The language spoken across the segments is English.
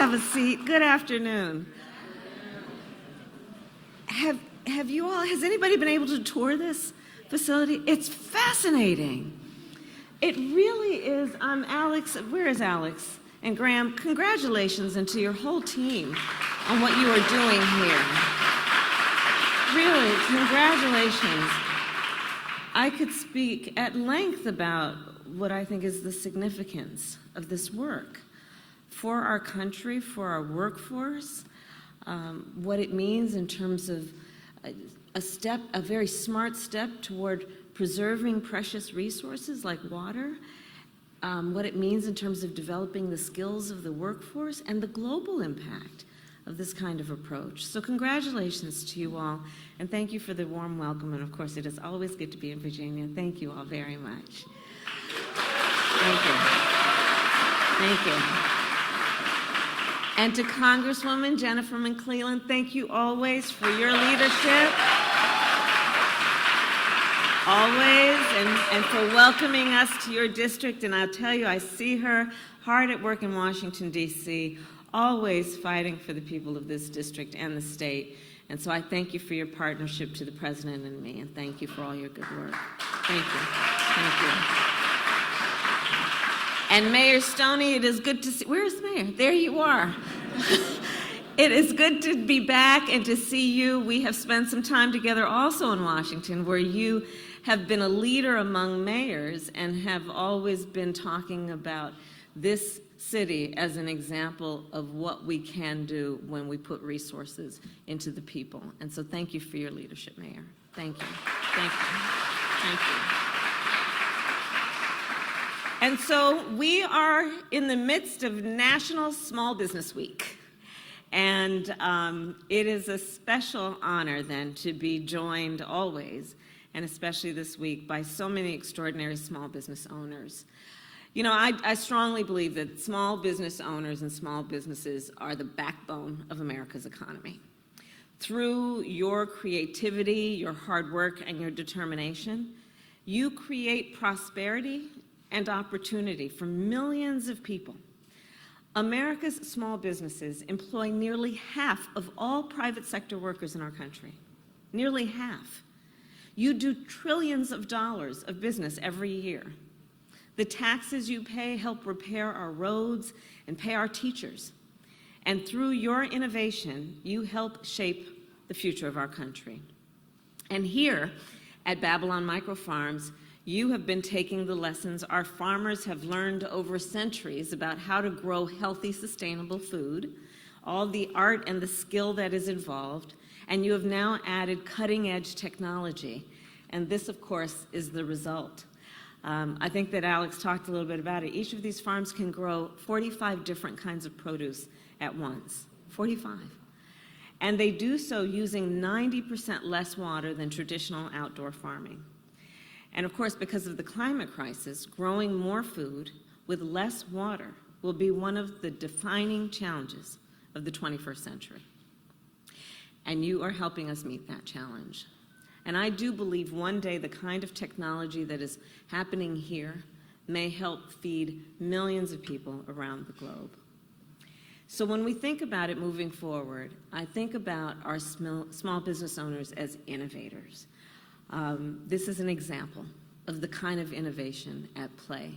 have a seat. Good afternoon. Have you all, has anybody been able to tour this facility? It's fascinating. It really is. Alex, where is Alex? And Graham, congratulations, and to your whole team on what you are doing here. Really, congratulations. I could speak at length about what I think is the significance of this work for our country, for our workforce, what it means in terms of a very smart step toward preserving precious resources like water, what it means in terms of developing the skills of the workforce, and the global impact of this kind of approach. So congratulations to you all, and thank you for the warm welcome, and of course it is always good to be in Virginia. Thank you all very much. Thank you. Thank you. And to Congresswoman Jennifer McClellan, thank you always for your leadership. Always, and for welcoming us to your district. And I'll tell you, I see her hard at work in Washington, D.C., always fighting for the people of this district and the state. And so I thank you for your partnership to the President and me, and thank you for all your good work. Thank you. Thank you. And Mayor Stoney, it is good to see, where's the mayor? There you are. It is good to be back and to see you. We have spent some time together also in Washington, where you have been a leader among mayors and have always been talking about this city as an example of what we can do when we put resources into the people. And so thank you for your leadership, Mayor. Thank you. Thank you. Thank you. And so we are in the midst of National Small Business Week. And it is a special honor then to be joined always, and especially this week, by so many extraordinary small business owners. You know, I strongly believe that small business owners and small businesses are the backbone of America's economy. Through your creativity, your hard work, and your determination, you create prosperity and opportunity for millions of people. America's small businesses employ nearly half of all private sector workers in our country. Nearly half. You do trillions of dollars of business every year. The taxes you pay help repair our roads and pay our teachers. And through your innovation, you help shape the future of our country. And here at Babylon Micro Farms, you have been taking the lessons our farmers have learned over centuries about how to grow healthy, sustainable food, all the art and the skill that is involved, and you have now added cutting-edge technology. And this, of course, is the result. I think that Alex talked a little bit about it. Each of these farms can grow 45 different kinds of produce at once. 45. And they do so using 90% less water than traditional outdoor farming. And of course, because of the climate crisis, growing more food with less water will be one of the defining challenges of the 21st century. And you are helping us meet that challenge. And I do believe one day the kind of technology that is happening here may help feed millions of people around the globe. So when we think about it moving forward, I think about our small business owners as innovators. This is an example of the kind of innovation at play.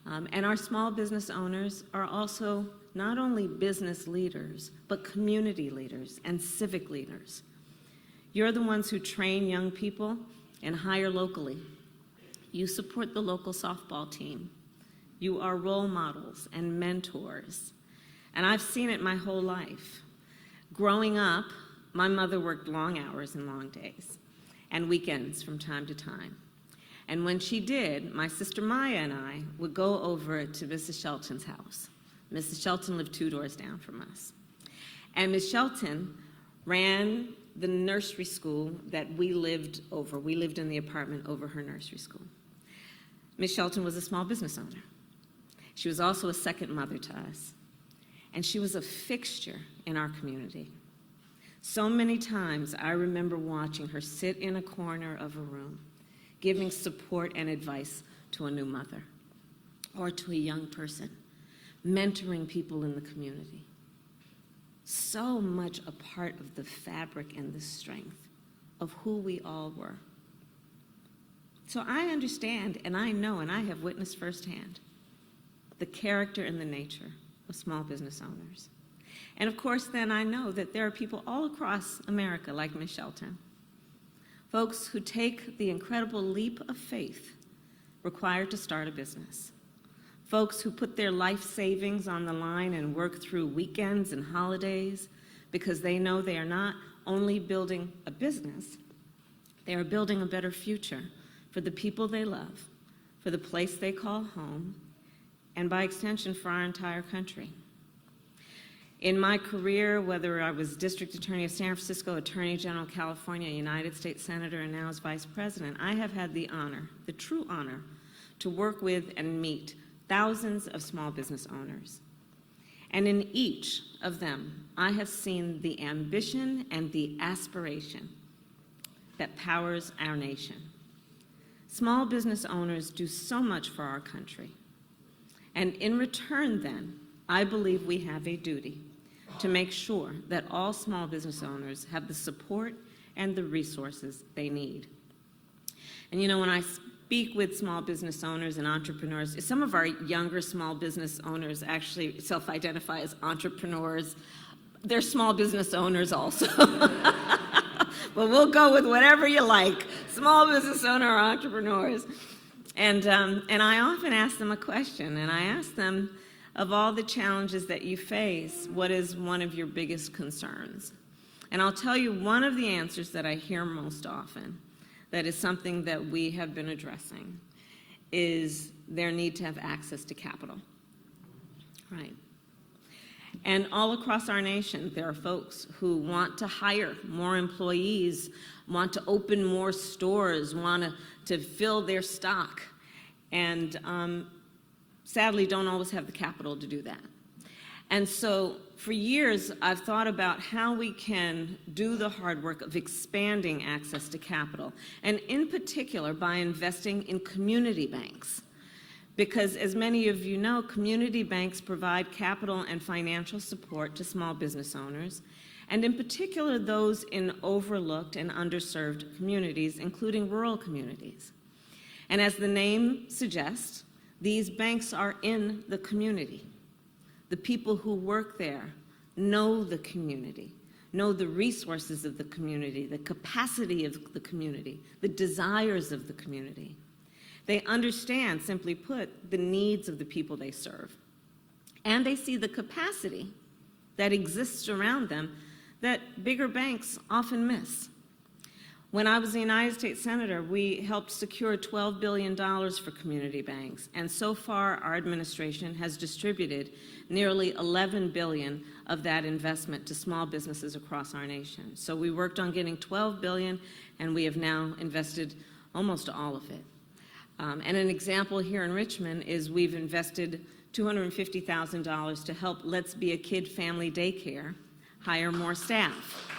And our small business owners are also not only business leaders, but community leaders and civic leaders. You're the ones who train young people and hire locally. You support the local softball team. You are role models and mentors. And I've seen it my whole life. Growing up, my mother worked long hours and long days, and weekends from time to time. And when she did, my sister Maya and I would go over to Mrs. Shelton's house. Mrs. Shelton lived 2 doors down from us. And Ms. Shelton ran the nursery school that we lived over. We lived in the apartment over her nursery school. Ms. Shelton was a small business owner. She was also a second mother to us. And she was a fixture in our community. So many times I remember watching her sit in a corner of a room, giving support and advice to a new mother or to a young person, mentoring people in the community. so much a part of the fabric and the strength of who we all were. So I understand, and I know, and I have witnessed firsthand the character and the nature of small business owners. And of course, then I know that there are people all across America like Ms. Shelton, folks who take the incredible leap of faith required to start a business, folks who put their life savings on the line and work through weekends and holidays because they know they are not only building a business, they are building a better future for the people they love, for the place they call home, and by extension for our entire country. In my career, whether I was District Attorney of San Francisco, Attorney General of California, United States Senator, and now as Vice President, I have had the honor, the true honor, to work with and meet thousands of small business owners. And in each of them, I have seen the ambition and the aspiration that powers our nation. Small business owners do so much for our country. And in return, then, I believe we have a duty to make sure that all small business owners have the support and the resources they need. And you know, when I speak with small business owners and entrepreneurs, some of our younger small business owners actually self-identify as entrepreneurs. They're small business owners also. But we'll go with whatever you like, small business owner or entrepreneurs. And I often ask them a question, and I ask them, of all the challenges that you face, what is one of your biggest concerns? And I'll tell you one of the answers that I hear most often, that is something that we have been addressing, is their need to have access to capital, right? And all across our nation, there are folks who want to hire more employees, want to open more stores, want to fill their stock, and sadly don't always have the capital to do that. And so for years, I've thought about how we can do the hard work of expanding access to capital, and in particular by investing in community banks. Because as many of you know, community banks provide capital and financial support to small business owners, and in particular those in overlooked and underserved communities, including rural communities. And as the name suggests, these banks are in the community. The people who work there know the community, know the resources of the community, the capacity of the community, the desires of the community. They understand, simply put, the needs of the people they serve. And they see the capacity that exists around them that bigger banks often miss. When I was the United States Senator, we helped secure $12 billion for community banks, and so far our administration has distributed nearly $11 billion of that investment to small businesses across our nation. So we worked on getting $12 billion, and we have now invested almost all of it. And an example here in Richmond is we've invested $250,000 to help Let's Be a Kid Family Daycare hire more staff.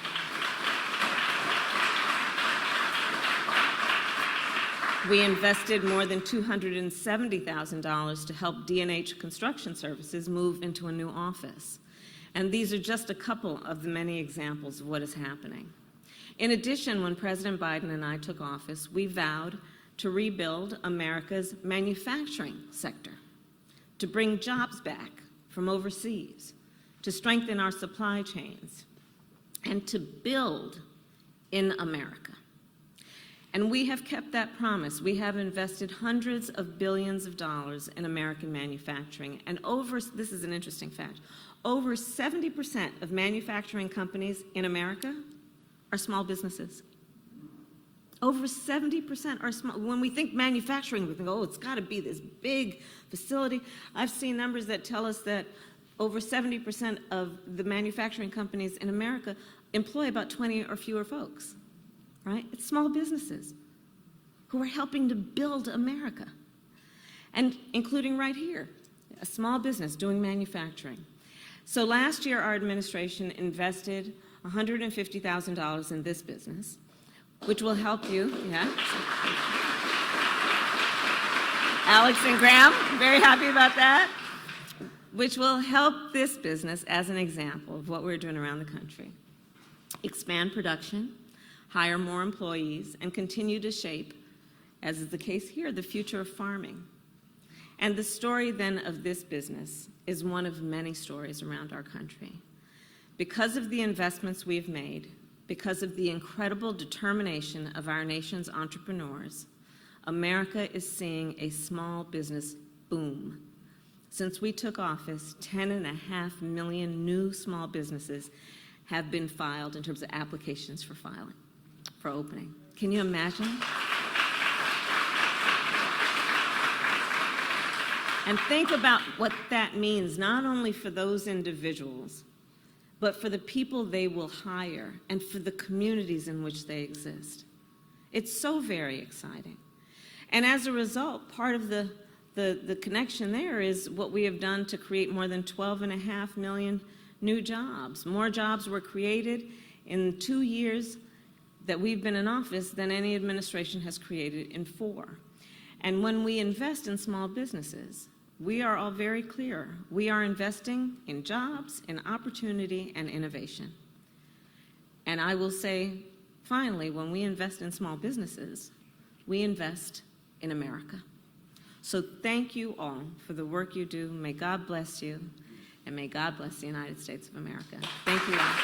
We invested more than $270,000 to help D&H Construction Services move into a new office. And these are just a couple of the many examples of what is happening. In addition, when President Biden and I took office, we vowed to rebuild America's manufacturing sector, to bring jobs back from overseas, to strengthen our supply chains, and to build in America. And we have kept that promise. We have invested hundreds of billions of dollars in American manufacturing. And this is an interesting fact, over 70% of manufacturing companies in America are small businesses. Over 70% are small. When we think manufacturing, we think, oh, it's got to be this big facility. I've seen numbers that tell us that over 70% of the manufacturing companies in America employ about 20 or fewer folks. Right? It's small businesses who are helping to build America, and including right here, a small business doing manufacturing. So last year, our administration invested $150,000 in this business, which will help you, yeah? Alex and Graham, very happy about that. which will help this business as an example of what we're doing around the country. Expand production, hire more employees, and continue to shape, as is the case here, the future of farming. And the story then of this business is one of many stories around our country. Because of the investments we've made, because of the incredible determination of our nation's entrepreneurs, America is seeing a small business boom. Since we took office, 10.5 million new small businesses have been filed in terms of applications for opening. Can you imagine? And think about what that means, not only for those individuals, but for the people they will hire and for the communities in which they exist. It's so very exciting. And as a result, part of the connection there is what we have done to create more than 12.5 million new jobs. More jobs were created in 2 years that we've been in office than any administration has created in 4. And when we invest in small businesses, we are all very clear. We are investing in jobs, in opportunity, and innovation. And I will say, finally, when we invest in small businesses, we invest in America. So thank you all for the work you do. May God bless you, and may God bless the United States of America. Thank you all.